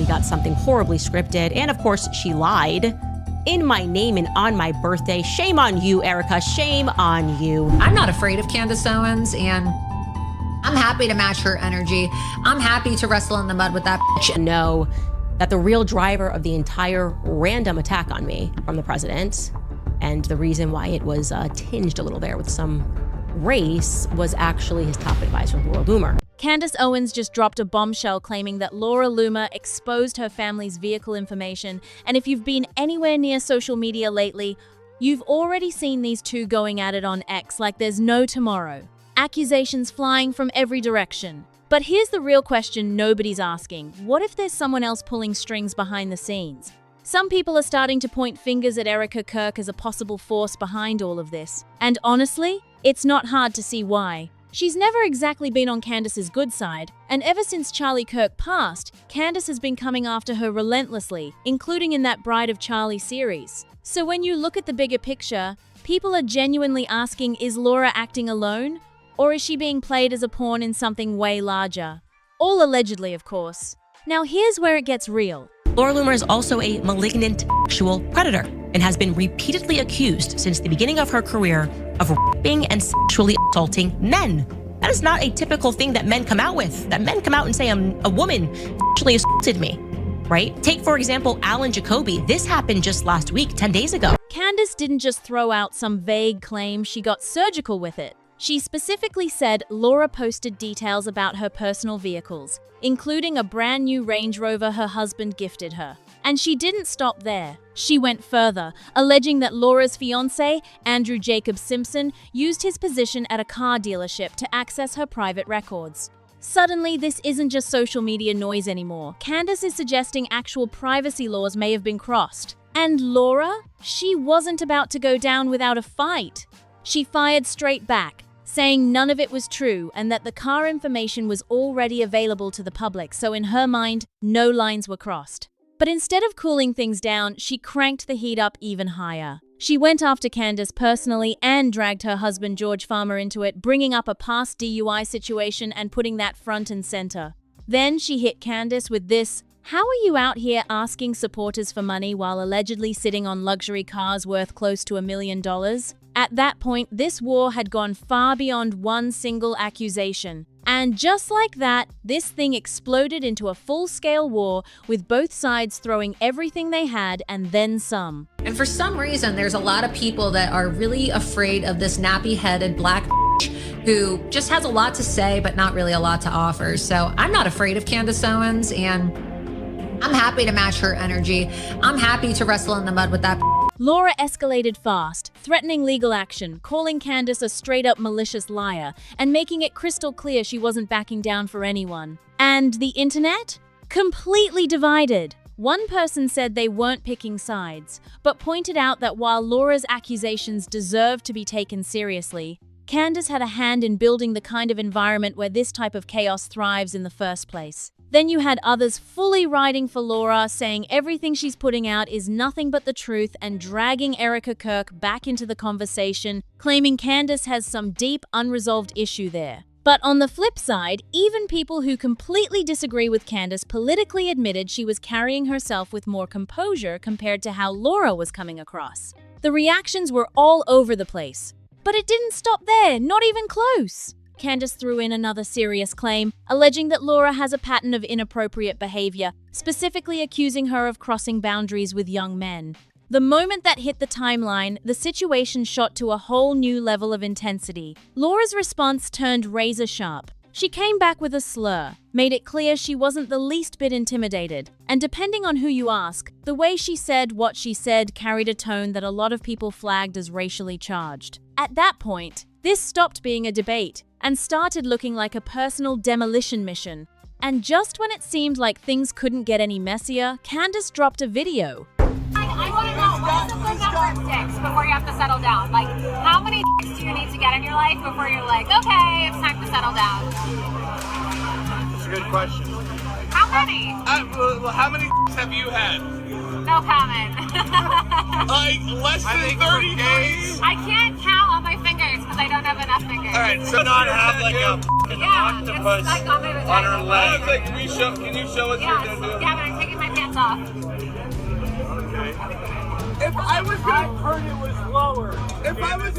got something horribly scripted. And of course, she lied in my name and on my birthday. Shame on you, Erica. Shame on you. I'm not afraid of Candace Owens, and I'm happy to match her energy. I'm happy to wrestle in the mud with that bitch. Know that the real driver of the entire random attack on me from the president, and the reason why it was tinged a little there with some race, was actually his top advisor, Laura Loomer. Candace Owens just dropped a bombshell claiming that Laura Loomer exposed her family's vehicle information, and if you've been anywhere near social media lately, you've already seen these two going at it on X like there's no tomorrow. Accusations flying from every direction. But here's the real question nobody's asking. What if there's someone else pulling strings behind the scenes? Some people are starting to point fingers at Erica Kirk as a possible force behind all of this. And honestly, it's not hard to see why. She's never exactly been on Candace's good side, and ever since Charlie Kirk passed, Candace has been coming after her relentlessly, including in that Bride of Charlie series. So when you look at the bigger picture, people are genuinely asking, is Laura acting alone? Or is she being played as a pawn in something way larger? All allegedly, of course. Now here's where it gets real. Laura Loomer is also a malignant sexual predator and has been repeatedly accused since the beginning of her career of raping and sexually assaulting men. That is not a typical thing that men come out with. That men come out and say, a woman sexually assaulted me, right? Take, for example, Alan Jacoby. This happened just last week, 10 days ago. Candace didn't just throw out some vague claim, she got surgical with it. She specifically said Laura posted details about her personal vehicles, including a brand new Range Rover her husband gifted her. And she didn't stop there. She went further, alleging that Laura's fiancé, Andrew Jacob Simpson, used his position at a car dealership to access her private records. Suddenly, this isn't just social media noise anymore. Candace is suggesting actual privacy laws may have been crossed. And Laura? She wasn't about to go down without a fight. She fired straight back, saying none of it was true and that the car information was already available to the public, so in her mind, no lines were crossed. But instead of cooling things down, she cranked the heat up even higher. She went after Candace personally and dragged her husband George Farmer into it, bringing up a past DUI situation and putting that front and center. Then she hit Candace with this, "How are you out here asking supporters for money while allegedly sitting on luxury cars worth close to $1 million?" At that point, this war had gone far beyond one single accusation. And just like that, this thing exploded into a full-scale war with both sides throwing everything they had and then some. And for some reason, there's a lot of people that are really afraid of this nappy-headed black who just has a lot to say but not really a lot to offer. So I'm not afraid of Candace Owens, and I'm happy to match her energy. I'm happy to wrestle in the mud with that. Laura escalated fast, threatening legal action, calling Candace a straight-up malicious liar, and making it crystal clear she wasn't backing down for anyone. And the internet? Completely divided. One person said they weren't picking sides, but pointed out that while Laura's accusations deserved to be taken seriously, Candace had a hand in building the kind of environment where this type of chaos thrives in the first place. Then you had others fully riding for Laura, saying everything she's putting out is nothing but the truth and dragging Erica Kirk back into the conversation, claiming Candace has some deep, unresolved issue there. But on the flip side, even people who completely disagree with Candace politically admitted she was carrying herself with more composure compared to how Laura was coming across. The reactions were all over the place. But it didn't stop there, not even close. Candace threw in another serious claim, alleging that Laura has a pattern of inappropriate behavior, specifically accusing her of crossing boundaries with young men. The moment that hit the timeline, the situation shot to a whole new level of intensity. Laura's response turned razor sharp. She came back with a slur, made it clear she wasn't the least bit intimidated, and depending on who you ask, the way she said what she said carried a tone that a lot of people flagged as racially charged. At that point, this stopped being a debate and started looking like a personal demolition mission. And just when it seemed like things couldn't get any messier, Candace dropped a video. I want to know, what's the good number of dicks before you have to settle down? Like, how many dicks do you need to get in your life before you're like, okay, it's time to settle down? That's a good question. How many? How many dicks have you had? No comment. Like, less than 30 days? I can't count on my fingers because I don't have enough fingers. Alright, so not have like a yeah, octopus it's like on my on her vagina. leg. Can you show us what you're doing? Yeah, but I'm taking my off. If I was gonna, heard it was lower. If I was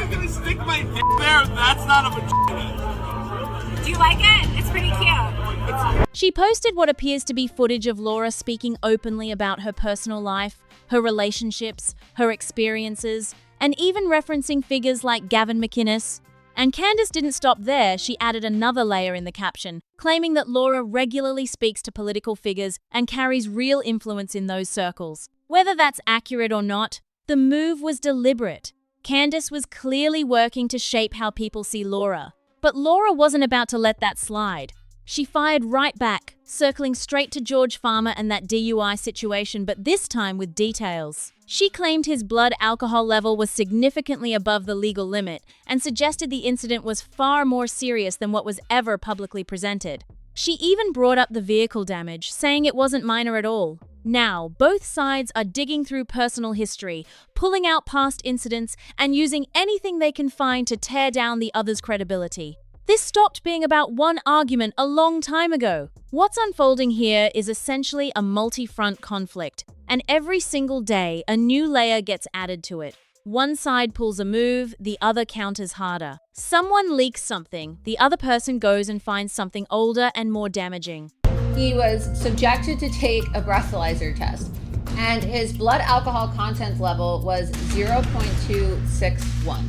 gonna stick my dick there, that's not a vagina. Do you like it? It's pretty cute. She posted what appears to be footage of Laura speaking openly about her personal life, her relationships, her experiences, and even referencing figures like Gavin McInnes. And Candace didn't stop there. She added another layer in the caption, claiming that Laura regularly speaks to political figures and carries real influence in those circles. Whether that's accurate or not, the move was deliberate. Candace was clearly working to shape how people see Laura. But Laura wasn't about to let that slide. She fired right back, circling straight to George Farmer and that DUI situation, but this time with details. She claimed his blood alcohol level was significantly above the legal limit and suggested the incident was far more serious than what was ever publicly presented. She even brought up the vehicle damage, saying it wasn't minor at all. Now, both sides are digging through personal history, pulling out past incidents, and using anything they can find to tear down the other's credibility. This stopped being about one argument a long time ago. What's unfolding here is essentially a multi-front conflict, and every single day a new layer gets added to it. One side pulls a move, the other counters harder. Someone leaks something, the other person goes and finds something older and more damaging. He was subjected to take a breathalyzer test, and his blood alcohol content level was 0.261.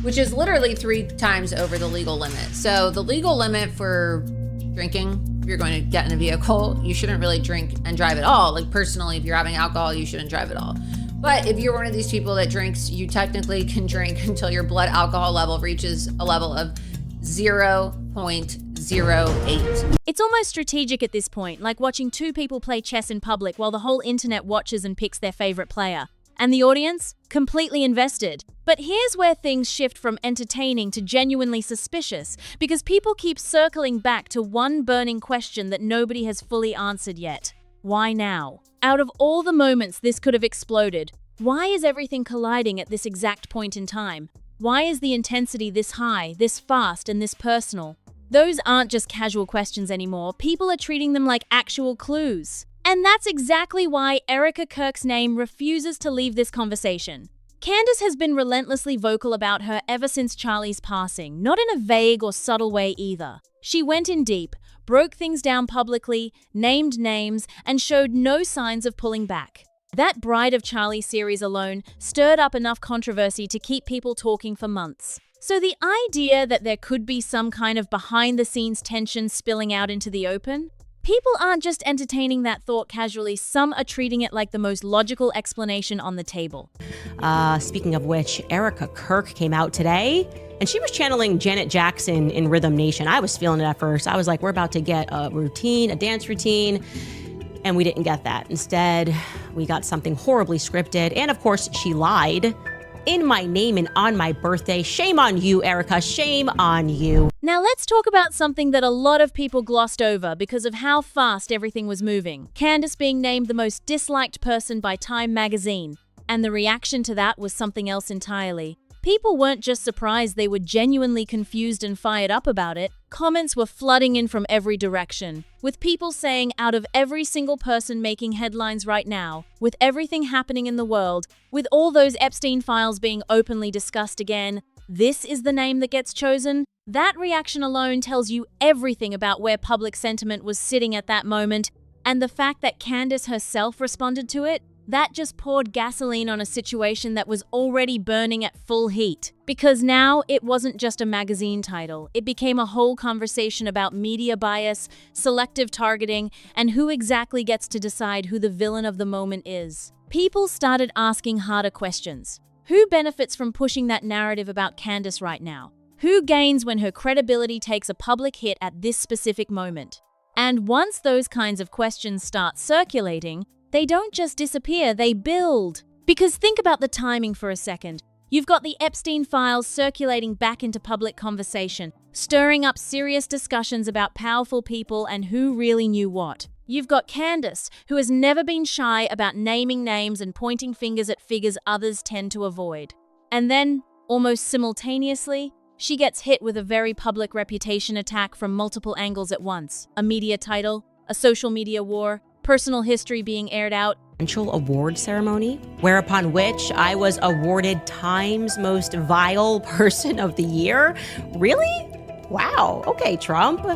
which is literally 3 times over the legal limit. So the legal limit for drinking, if you're going to get in a vehicle, you shouldn't really drink and drive at all. Like personally, if you're having alcohol, you shouldn't drive at all. But if you're one of these people that drinks, you technically can drink until your blood alcohol level reaches a level of 0.08. It's almost strategic at this point, like watching two people play chess in public while the whole internet watches and picks their favorite player. And the audience? Completely invested. But here's where things shift from entertaining to genuinely suspicious, because people keep circling back to one burning question that nobody has fully answered yet. Why now? Out of all the moments this could have exploded, why is everything colliding at this exact point in time? Why is the intensity this high, this fast, and this personal? Those aren't just casual questions anymore. People are treating them like actual clues. And that's exactly why Erica Kirk's name refuses to leave this conversation. Candace has been relentlessly vocal about her ever since Charlie's passing, not in a vague or subtle way either. She went in deep, broke things down publicly, named names, and showed no signs of pulling back. That Bride of Charlie series alone stirred up enough controversy to keep people talking for months. So the idea that there could be some kind of behind-the-scenes tension spilling out into the open? People aren't just entertaining that thought casually, some are treating it like the most logical explanation on the table. Speaking of which, Erica Kirk came out today, and she was channeling Janet Jackson in Rhythm Nation. I was feeling it at first. I was like, we're about to get a routine, a dance routine, and we didn't get that. Instead, we got something horribly scripted, and of course, she lied. In my name and on my birthday. Shame on you, Erica. Shame on you. Now let's talk about something that a lot of people glossed over because of how fast everything was moving. Candace being named the most disliked person by Time magazine. And the reaction to that was something else entirely. People weren't just surprised, they were genuinely confused and fired up about it. Comments were flooding in from every direction, with people saying out of every single person making headlines right now, with everything happening in the world, with all those Epstein files being openly discussed again, this is the name that gets chosen? That reaction alone tells you everything about where public sentiment was sitting at that moment, and the fact that Candace herself responded to it, that just poured gasoline on a situation that was already burning at full heat. Because now it wasn't just a magazine title, it became a whole conversation about media bias, selective targeting, and who exactly gets to decide who the villain of the moment is. People started asking harder questions. Who benefits from pushing that narrative about Candace right now? Who gains when her credibility takes a public hit at this specific moment? And once those kinds of questions start circulating, they don't just disappear, they build. Because think about the timing for a second. You've got the Epstein files circulating back into public conversation, stirring up serious discussions about powerful people and who really knew what. You've got Candace, who has never been shy about naming names and pointing fingers at figures others tend to avoid. And then, almost simultaneously, she gets hit with a very public reputation attack from multiple angles at once. A media title, a social media war, personal history being aired out, award ceremony, whereupon which I was awarded Time's Most Vile Person of the Year. Really? Wow. Okay, Trump.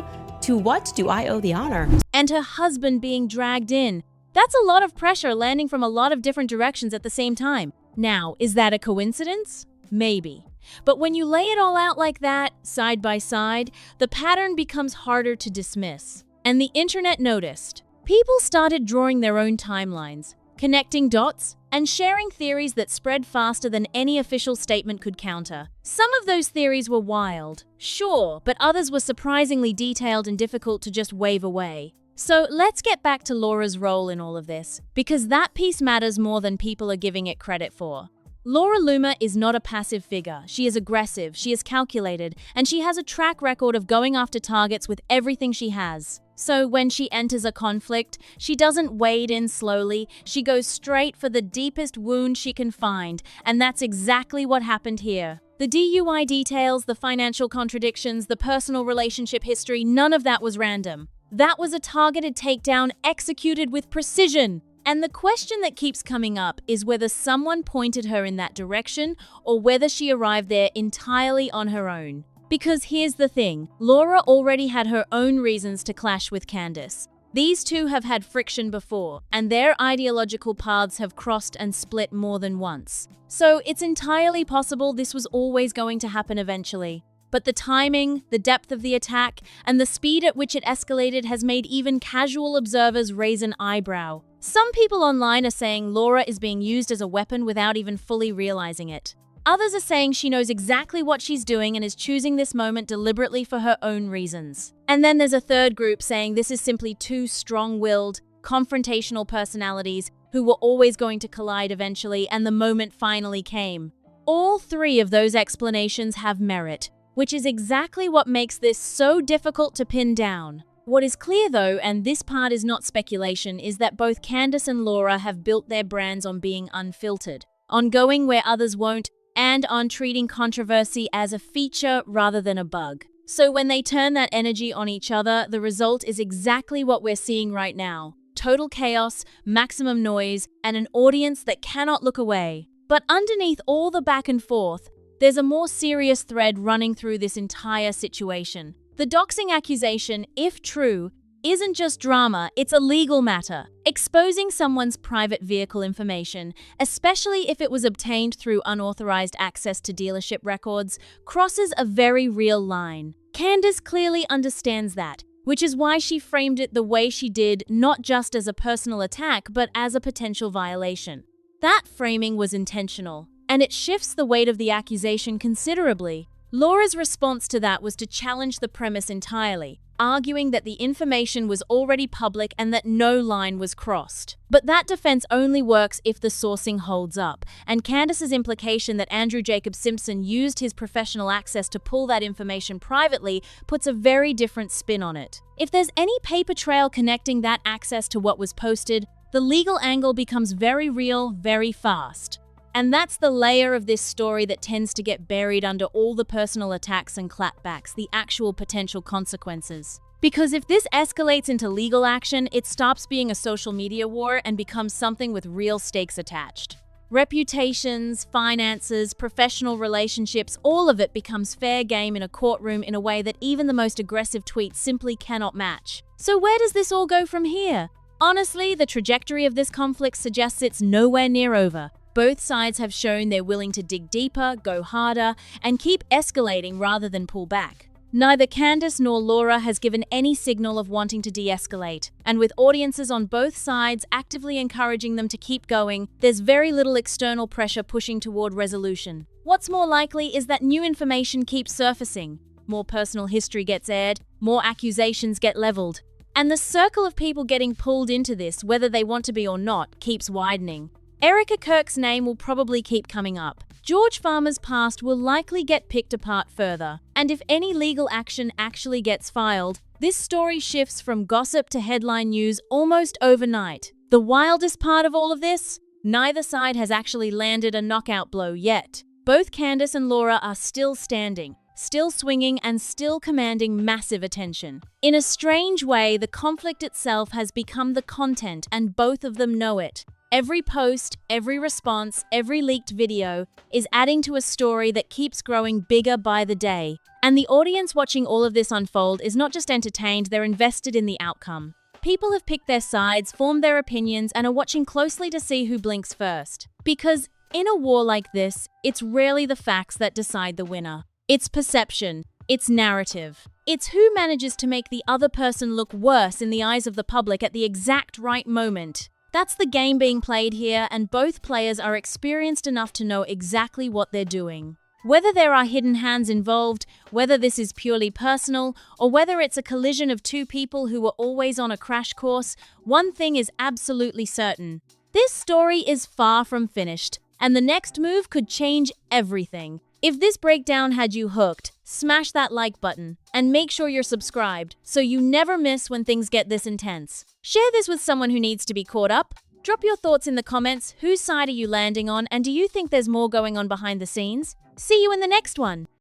To what do I owe the honor? and her husband being dragged in. That's a lot of pressure landing from a lot of different directions at the same time. Now, is that a coincidence? Maybe. But when you lay it all out like that, side by side, the pattern becomes harder to dismiss. And the internet noticed. People started drawing their own timelines, connecting dots, and sharing theories that spread faster than any official statement could counter. Some of those theories were wild, sure, but others were surprisingly detailed and difficult to just wave away. So let's get back to Laura's role in all of this, because that piece matters more than people are giving it credit for. Laura Loomer is not a passive figure. She is aggressive, she is calculated, and she has a track record of going after targets with everything she has. So when she enters a conflict, she doesn't wade in slowly, she goes straight for the deepest wound she can find, and that's exactly what happened here. The DUI details, the financial contradictions, the personal relationship history, none of that was random. That was a targeted takedown executed with precision. And the question that keeps coming up is whether someone pointed her in that direction or whether she arrived there entirely on her own. Because here's the thing, Laura already had her own reasons to clash with Candace. These two have had friction before, and their ideological paths have crossed and split more than once. So it's entirely possible this was always going to happen eventually. But the timing, the depth of the attack, and the speed at which it escalated has made even casual observers raise an eyebrow. Some people online are saying Laura is being used as a weapon without even fully realizing it. Others are saying she knows exactly what she's doing and is choosing this moment deliberately for her own reasons. And then there's a third group saying this is simply two strong-willed, confrontational personalities who were always going to collide eventually, and the moment finally came. All three of those explanations have merit, which is exactly what makes this so difficult to pin down. What is clear though, and this part is not speculation, is that both Candace and Laura have built their brands on being unfiltered, on going where others won't, and on treating controversy as a feature rather than a bug. So when they turn that energy on each other, the result is exactly what we're seeing right now. Total chaos, maximum noise, and an audience that cannot look away. But underneath all the back and forth, there's a more serious thread running through this entire situation. The doxing accusation, if true, isn't just drama, it's a legal matter. Exposing someone's private vehicle information, especially if it was obtained through unauthorized access to dealership records, crosses a very real line. Candace clearly understands that, which is why she framed it the way she did, not just as a personal attack, but as a potential violation. That framing was intentional, and it shifts the weight of the accusation considerably. Laura's response to that was to challenge the premise entirely, arguing that the information was already public and that no line was crossed. But that defense only works if the sourcing holds up, and Candace's implication that Andrew Jacob Simpson used his professional access to pull that information privately puts a very different spin on it. If there's any paper trail connecting that access to what was posted, the legal angle becomes very real, very fast. And that's the layer of this story that tends to get buried under all the personal attacks and clapbacks, the actual potential consequences. Because if this escalates into legal action, it stops being a social media war and becomes something with real stakes attached. Reputations, finances, professional relationships, all of it becomes fair game in a courtroom in a way that even the most aggressive tweets simply cannot match. So where does this all go from here? Honestly, the trajectory of this conflict suggests it's nowhere near over. Both sides have shown they're willing to dig deeper, go harder, and keep escalating rather than pull back. Neither Candace nor Laura has given any signal of wanting to de-escalate, and with audiences on both sides actively encouraging them to keep going, there's very little external pressure pushing toward resolution. What's more likely is that new information keeps surfacing, more personal history gets aired, more accusations get leveled, and the circle of people getting pulled into this, whether they want to be or not, keeps widening. Erica Kirk's name will probably keep coming up. George Farmer's past will likely get picked apart further. And if any legal action actually gets filed, this story shifts from gossip to headline news almost overnight. The wildest part of all of this? Neither side has actually landed a knockout blow yet. Both Candace and Laura are still standing, still swinging and still commanding massive attention. In a strange way, the conflict itself has become the content, and both of them know it. Every post, every response, every leaked video is adding to a story that keeps growing bigger by the day. And the audience watching all of this unfold is not just entertained, they're invested in the outcome. People have picked their sides, formed their opinions, and are watching closely to see who blinks first. Because in a war like this, it's rarely the facts that decide the winner. It's perception, it's narrative. It's who manages to make the other person look worse in the eyes of the public at the exact right moment. That's the game being played here, and both players are experienced enough to know exactly what they're doing. Whether there are hidden hands involved, whether this is purely personal, or whether it's a collision of two people who were always on a crash course, one thing is absolutely certain. This story is far from finished, and the next move could change everything. If this breakdown had you hooked, smash that like button and make sure you're subscribed so you never miss when things get this intense. Share this with someone who needs to be caught up. Drop your thoughts in the comments. Whose side are you landing on, and do you think there's more going on behind the scenes? See you in the next one.